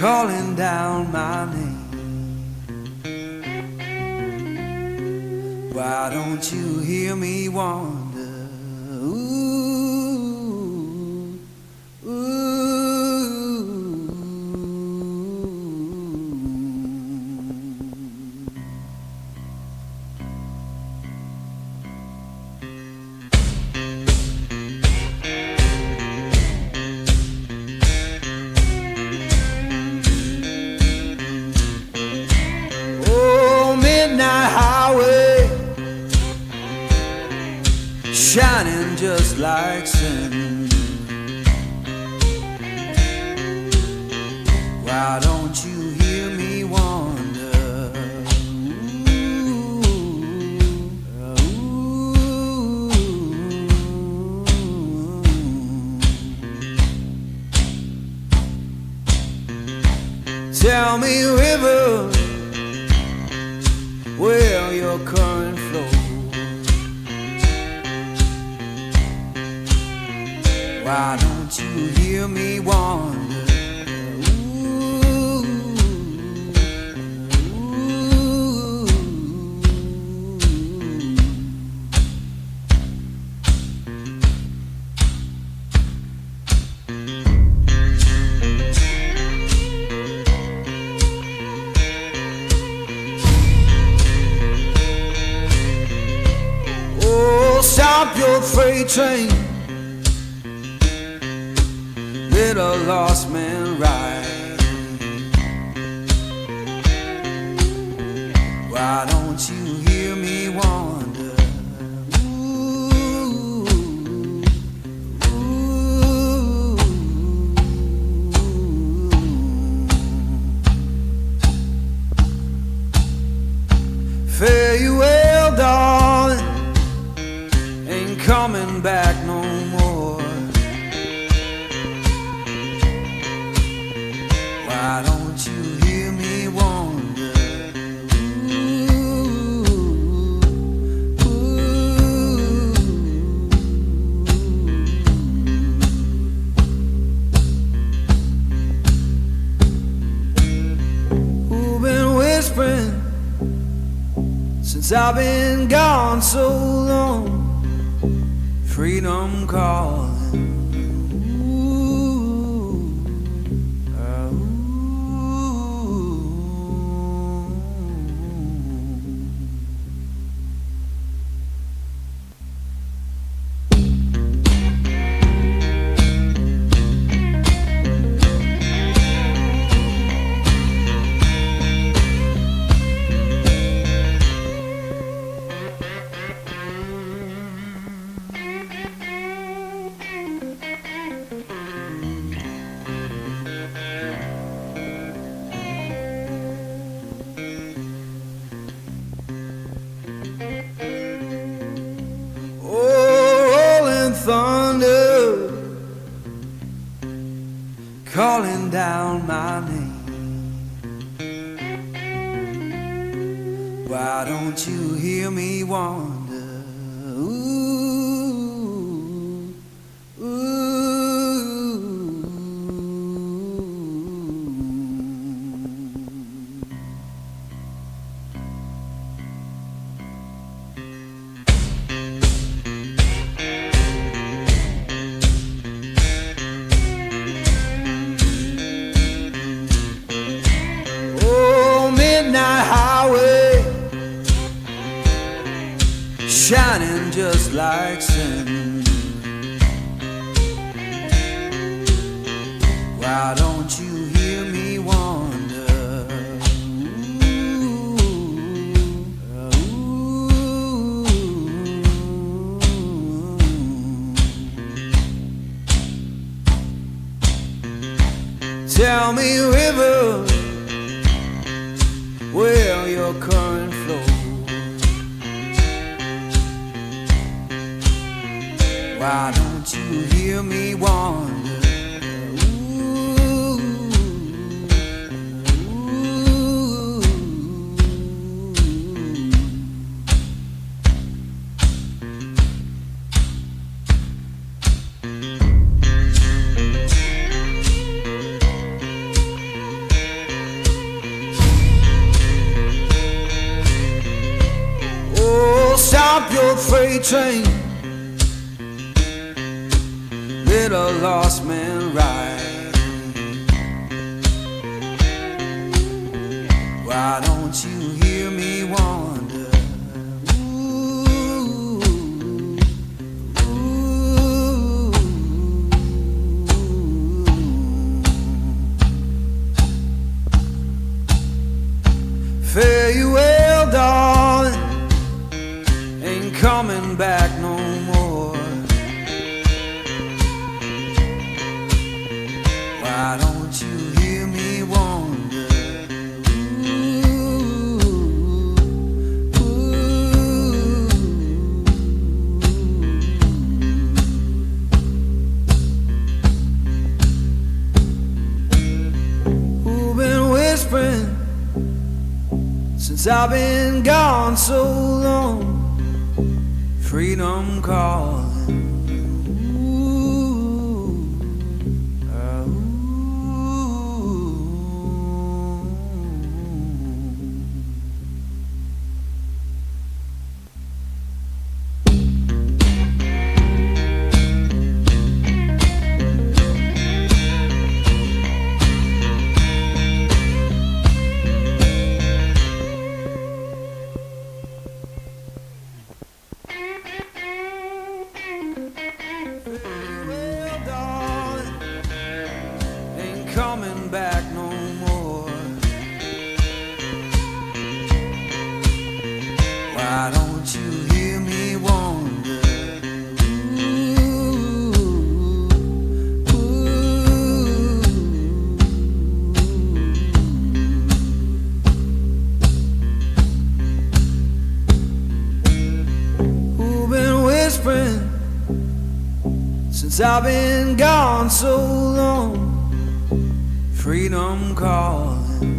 calling down my name. Why don't you hear me wonder? Ooh, ooh. Oh, midnight highway, shining just like sin. Why don't you hear me wonder? Ooh, ooh. Tell me, river, where your current flows. Why don't you hear me wonder? Ooh, ooh. Oh, stop your freight train, let a lost man ride. Why don't you hear me wonder? Ooh, ooh. Fare you well, darling, ain't coming back no more. Why don't you hear me wonder? Ooh, ooh. Who been whispering since I've been gone so long? Freedom calling. Thunder, calling down my name. Why don't you hear me wonder? Ooh, ooh. Midnight highway, shining just like sin. Why don't you hear me wonder? Ooh, ooh. Tell me, river, where your current flows. Why don't you hear me wonder? Ooh, ooh. stop your freight train, let a lost man ride. Why don't you hear me wonder? Ooh, ooh, fare you well, darling, ain't coming back no more. Why don't you hear me wonder? Ooh, ooh. Who's been whispering since I've been gone so long? Freedom calling. Ooh, ooh. Well, darling, ain't coming back no more. Why don't you hear me wonder? Ooh, ooh. Who's been whispering since I've been gone so long? Freedom calling.